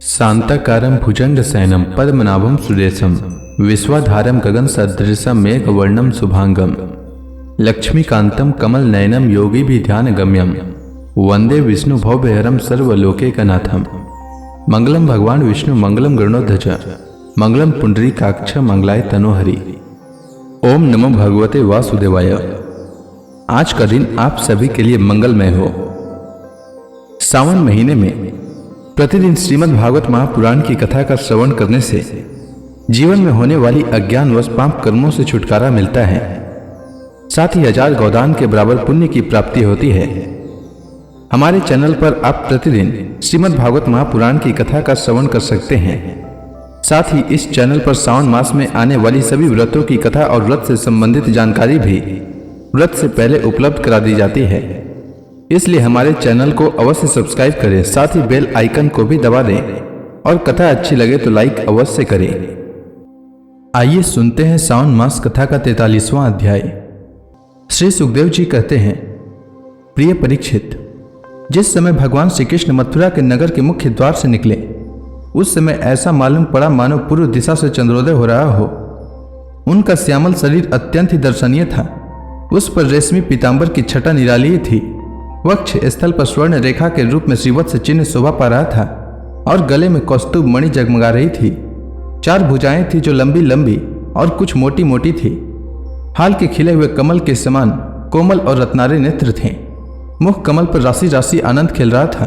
शांताकारं भुजंगशयनं पद्मनाभं सुरेशं विश्वाधारं गगनसदृशं मेघवर्णं शुभांगं लक्ष्मीकान्तं कमलनयनं योगिभिध्यानगम्यं वंदे विष्णु भवभयहरं सर्वलोकैकनाथं। मंगलम भगवान विष्णु मंगलम गरुड़ध्वज मंगलम पुंडरीकाक्ष मंगलाय तनोहरि। ओम नमो भगवते वासुदेवाय। आज का दिन आप सभी के लिए मंगलमय हो। सावन महीने में प्रतिदिन श्रीमद् भागवत महापुराण की कथा का श्रवण करने से जीवन में होने वाली अज्ञान व पाप कर्मों से छुटकारा मिलता है, साथ ही 1000 गोदान के बराबर पुण्य की प्राप्ति होती है। हमारे चैनल पर आप प्रतिदिन श्रीमद् भागवत महापुराण की कथा का श्रवण कर सकते हैं। साथ ही इस चैनल पर सावन मास में आने वाली सभी व्रतों की कथा और व्रत से संबंधित जानकारी भी व्रत से पहले उपलब्ध करा दी जाती है। इसलिए हमारे चैनल को अवश्य सब्सक्राइब करें, साथ ही बेल आइकन को भी दबा दें और कथा अच्छी लगे तो लाइक अवश्य करें। आइए सुनते हैं सावन मास कथा का 43वां अध्याय। श्री सुखदेव जी कहते हैं, प्रिय परीक्षित, जिस समय भगवान श्री कृष्ण मथुरा के नगर के मुख्य द्वार से निकले, उस समय ऐसा मालूम पड़ा मानो पूर्व दिशा से चंद्रोदय हो रहा हो। उनका श्यामल शरीर अत्यंत ही दर्शनीय था। उस पर रेशमी पीतांबर की छटा निराली थी। वक्ष स्थल पर स्वर्ण रेखा के रूप में श्रीवत्स चिन्ह शोभा पा रहा था और गले में कौस्तुभ मणि जगमगा रही थी। 4 भुजाएं थी जो लंबी लंबी और कुछ मोटी मोटी थी। हाल के खिले हुए कमल के समान कोमल और रत्नारे नेत्र थे। मुख कमल पर राशि राशि आनंद खेल रहा था।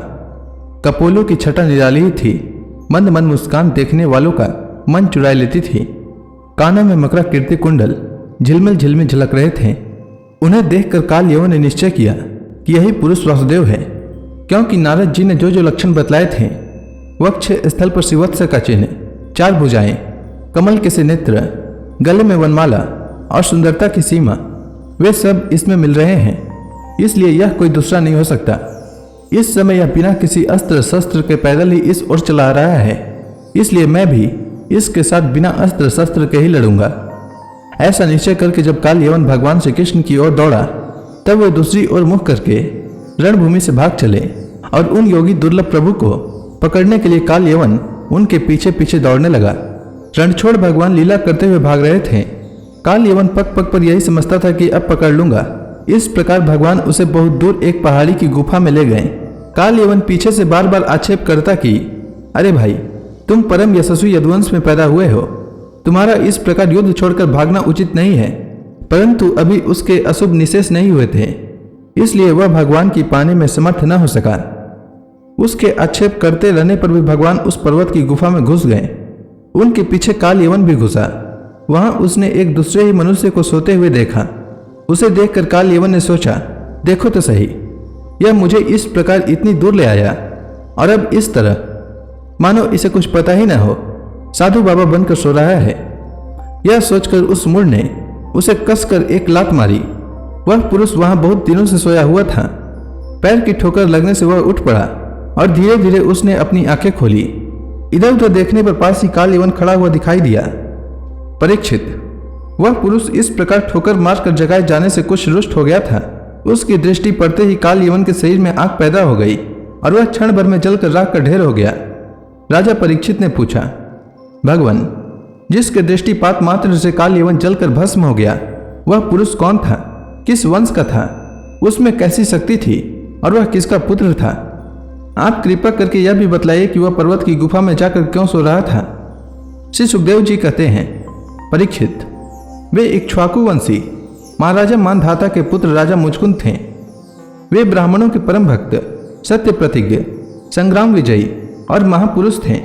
कपोलों की छटा निराली थी। मंद मंद मुस्कान देखने वालों का मन चुरा लेती थी। कानों में मकरा कीर्ति कुंडल झिलमिल झिलमिल झलक रहे थे। उन्हें देखकर काल यवन ने निश्चय किया कि यही पुरुष वासुदेव है, क्योंकि नारद जी ने जो जो लक्षण बतलाए थे, वक्ष स्थल पर श्रीवत्स का चिन्ह, 4 भुजाएं, कमल के से नेत्र, गले में वनमाला और सुंदरता की सीमा, वे सब इसमें मिल रहे हैं। इसलिए यह कोई दूसरा नहीं हो सकता। इस समय यह बिना किसी अस्त्र शस्त्र के पैदल ही इस ओर चला रहा है, इसलिए मैं भी इसके साथ बिना अस्त्र शस्त्र के ही लड़ूंगा। ऐसा निश्चय करके जब काल यवन भगवान श्री कृष्ण की ओर दौड़ा, तब वे दूसरी ओर मुख करके रणभूमि से भाग चले और उन योगी दुर्लभ प्रभु को पकड़ने के लिए काल यवन उनके पीछे पीछे दौड़ने लगा। रणछोड़ भगवान लीला करते हुए भाग रहे थे। काल यवन पग पग पर यही समझता था कि अब पकड़ लूंगा। इस प्रकार भगवान उसे बहुत दूर एक पहाड़ी की गुफा में ले गए। काल यवन पीछे से बार बार आक्षेप करता कि अरे भाई, तुम परम यशस्वी यदुवंश में पैदा हुए हो, तुम्हारा इस प्रकार युद्ध छोड़कर भागना उचित नहीं है। परंतु अभी उसके अशुभ निशेष नहीं हुए थे, इसलिए वह भगवान की पाने में समर्थ न हो सका। उसके आक्षेप करते रहने पर भी भगवान उस पर्वत की गुफा में घुस गए। उनके पीछे काल यवन भी घुसा। वहां उसने एक दूसरे ही मनुष्य को सोते हुए देखा। उसे देखकर काल यवन ने सोचा, देखो तो सही, यह मुझे इस प्रकार इतनी दूर ले आया और अब इस तरह मानो इसे कुछ पता ही न हो, साधु बाबा बनकर सो रहा है। यह सोचकर उस मूढ़ ने उसे कसकर एक लात मारी। वह पुरुष वहां बहुत दिनों से सोया हुआ था। पैर की ठोकर लगने से वह उठ पड़ा और धीरे धीरे उसने अपनी आंखें खोली। इधर उधर देखने पर पास ही काल यवन खड़ा हुआ दिखाई दिया। परीक्षित, वह पुरुष इस प्रकार ठोकर मारकर जगाए जाने से कुछ रुष्ट हो गया था। उसकी दृष्टि पड़ते ही काल यवन के शरीर में आग पैदा हो गई और वह क्षण भर में जलकर राख का ढेर हो गया। राजा परीक्षित ने पूछा, भगवान, जिसके दृष्टिपात मात्र से काल यवन जलकर भस्म हो गया, वह पुरुष कौन था? किस वंश का था? उसमें कैसी शक्ति थी और वह किसका पुत्र था? आप कृपा करके यह भी बतलाइए कि वह पर्वत की गुफा में जाकर क्यों सो रहा था। श्री सुखदेव जी कहते हैं, परीक्षित, वे इक्ष्वाकु वंशी महाराजा मानधाता के पुत्र राजा मुचकुंद थे। वे ब्राह्मणों के परम भक्त, सत्य प्रतिज्ञ, संग्राम विजयी और महापुरुष थे।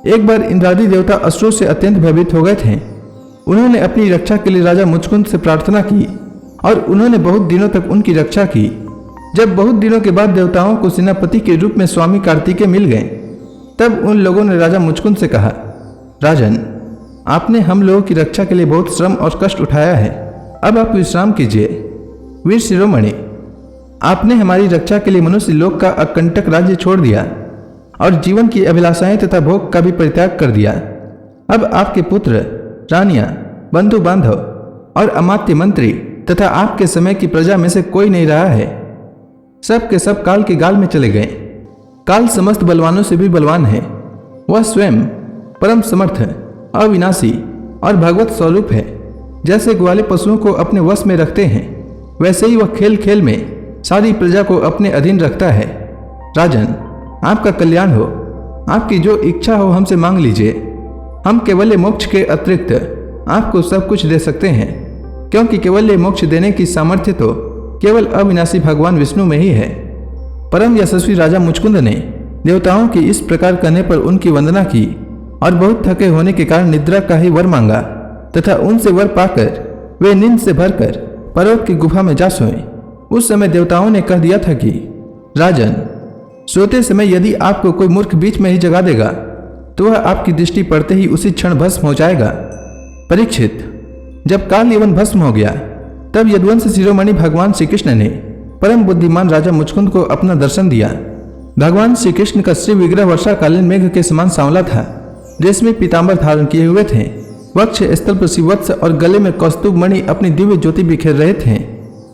एक बार इंद्रादि देवता असुरों से अत्यंत भयभीत हो गए थे। उन्होंने अपनी रक्षा के लिए राजा मुचकुंद से प्रार्थना की और उन्होंने बहुत दिनों तक उनकी रक्षा की। जब बहुत दिनों के बाद देवताओं को सेनापति के रूप में स्वामी कार्तिकेय मिल गए, तब उन लोगों ने राजा मुचकुंद से कहा, राजन, आपने हम लोगों की रक्षा के लिए बहुत श्रम और कष्ट उठाया है, अब आप विश्राम कीजिए। वीर शिरोमणि, आपने हमारी रक्षा के लिए मनुष्य लोक का अकंटक राज्य छोड़ दिया और जीवन की अभिलाषाएं तथा भोग का भी परित्याग कर दिया। अब आपके पुत्र, रानियां, बंधु बांधव और अमात्य मंत्री तथा आपके समय की प्रजा में से कोई नहीं रहा है। सब के सब काल के गाल में चले गए। काल समस्त बलवानों से भी बलवान है। वह स्वयं परम समर्थ, अविनाशी और भगवत स्वरूप है। जैसे ग्वाले पशुओं को अपने वश में रखते हैं, वैसे ही वह खेल खेल में सारी प्रजा को अपने अधीन रखता है। राजन, आपका कल्याण हो। आपकी जो इच्छा हो हमसे मांग लीजिए। हम केवल मोक्ष के अतिरिक्त आपको सब कुछ दे सकते हैं, क्योंकि केवल मोक्ष देने की सामर्थ्य तो केवल अविनाशी भगवान विष्णु में ही है। परम यशस्वी राजा मुचकुंद ने देवताओं की इस प्रकार करने पर उनकी वंदना की और बहुत थके होने के कारण निद्रा का ही वर मांगा तथा उनसे वर पाकर वे नींद से भरकर पर्वत की गुफा में जा सोए। उस समय देवताओं ने कह दिया था कि राजन, सोते समय यदि आपको कोई मूर्ख बीच में ही जगा देगा तो वह आपकी दृष्टि पड़ते ही उसी क्षण भस्म हो जाएगा। परीक्षित, जब काल यवन भस्म हो गया तब यदुवंश शिरोमणि भगवान श्री कृष्ण ने परम बुद्धिमान राजा मुचकुंद को अपना दर्शन दिया। भगवान श्री कृष्ण का श्री विग्रह वर्षाकालीन मेघ के समान सांवला था। रेशमी पीतांबर धारण किए हुए थे। वक्ष स्थल पर शिवत्स और गले में कौस्तुभ मणि अपनी दिव्य ज्योति बिखेर रहे थे।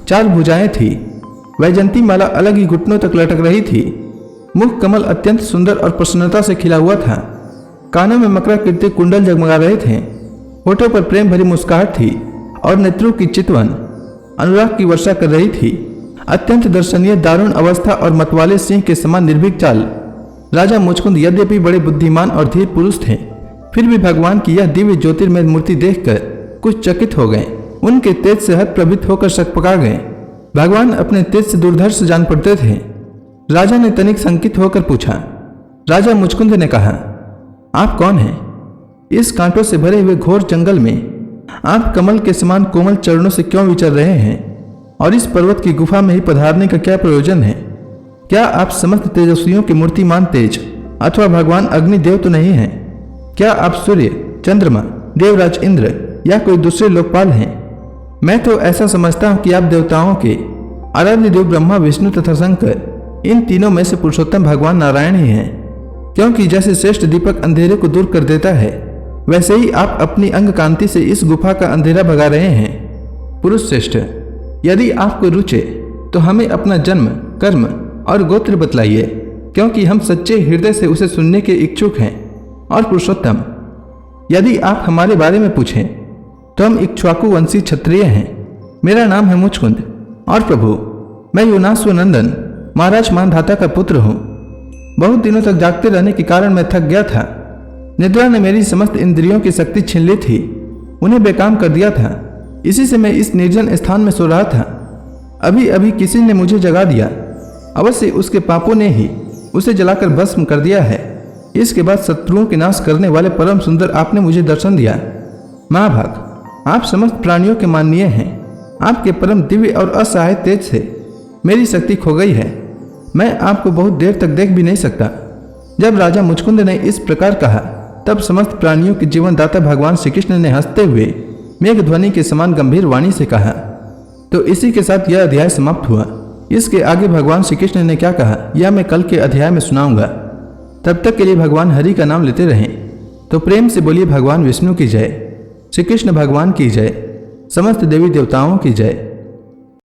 4 भुजाएं थी। वैजंती माला अलग ही घुटनों तक लटक रही थी। मुख कमल अत्यंत सुंदर और प्रसन्नता से खिला हुआ था। कानों में मकराकृति कुंडल जगमगा रहे थे। होठों पर प्रेम भरी मुस्कुराहट थी और नेत्रों की चितवन अनुराग की वर्षा कर रही थी। अत्यंत दर्शनीय, दारुण अवस्था और मतवाले सिंह के समान निर्भीक चाल। राजा मुचकुंद यद्यपि बड़े बुद्धिमान और धीर पुरुष थे, फिर भी भगवान की यह दिव्य ज्योतिर्मय मूर्ति देखकर कुछ चकित हो गए। उनके तेज से हत प्रभित होकर सकपका गए। भगवान अपने तेज से दुर्धर्ष जान पड़ते थे। राजा ने तनिक संकित होकर पूछा। राजा मुचकुंद ने कहा, आप कौन हैं? इस कांटों से भरे हुए घोर जंगल में आप कमल के समान कोमल चरणों से क्यों विचर रहे हैं? और इस पर्वत की गुफा में ही पधारने का क्या प्रयोजन है? क्या आप समस्त तेजस्वियों के मूर्तिमान तेज अथवा भगवान अग्निदेव तो नहीं हैं? क्या आप सूर्य, चंद्रमा, देवराज इंद्र या कोई दूसरे लोकपाल हैं? मैं तो ऐसा समझता हूं कि आप देवताओं के आराध्य देव ब्रह्मा, विष्णु तथा शंकर, इन तीनों में से पुरुषोत्तम भगवान नारायण ही हैं। क्योंकि जैसे श्रेष्ठ दीपक अंधेरे को दूर कर देता है, वैसे ही आप अपनी अंग कांति से इस गुफा का अंधेरा भगा रहे हैं। पुरुष श्रेष्ठ, यदि आपको रुचे तो हमें अपना जन्म, कर्म और गोत्र बतलाइए, क्योंकि हम सच्चे हृदय से उसे सुनने के इच्छुक हैं। और पुरुषोत्तम, यदि आप हमारे बारे में पूछें तो हम इक्ष्वाकु वंशी क्षत्रिय हैं। मेरा नाम है मुचकुंद और प्रभु, मैं युनास्व नंदन महाराज मानधाता का पुत्र हूँ। बहुत दिनों तक जागते रहने के कारण मैं थक गया था। निद्रा ने मेरी समस्त इंद्रियों की शक्ति छीन ली थी, उन्हें बेकाम कर दिया था। इसी से मैं इस निर्जन स्थान में सो रहा था। अभी अभी किसी ने मुझे जगा दिया। अवश्य उसके पापों ने ही उसे जलाकर भस्म कर दिया है। इसके बाद शत्रुओं के नाश करने वाले परम सुंदर आपने मुझे दर्शन दिया। महाभाग, आप समस्त प्राणियों के माननीय हैं। आपके परम दिव्य और असहाय तेज से मेरी शक्ति खो गई है। मैं आपको बहुत देर तक देख भी नहीं सकता। जब राजा मुचकुंद ने इस प्रकार कहा, तब समस्त प्राणियों के जीवनदाता भगवान श्री कृष्ण ने हंसते हुए मेघ ध्वनि के समान गंभीर वाणी से कहा। तो इसी के साथ यह अध्याय समाप्त हुआ। इसके आगे भगवान श्री कृष्ण ने क्या कहा, यह मैं कल के अध्याय में सुनाऊंगा। तब तक के लिए भगवान हरि का नाम लेते रहें। तो प्रेम से बोलिए भगवान विष्णु की जय, श्री कृष्ण भगवान की जय, समस्त देवी देवताओं की जय।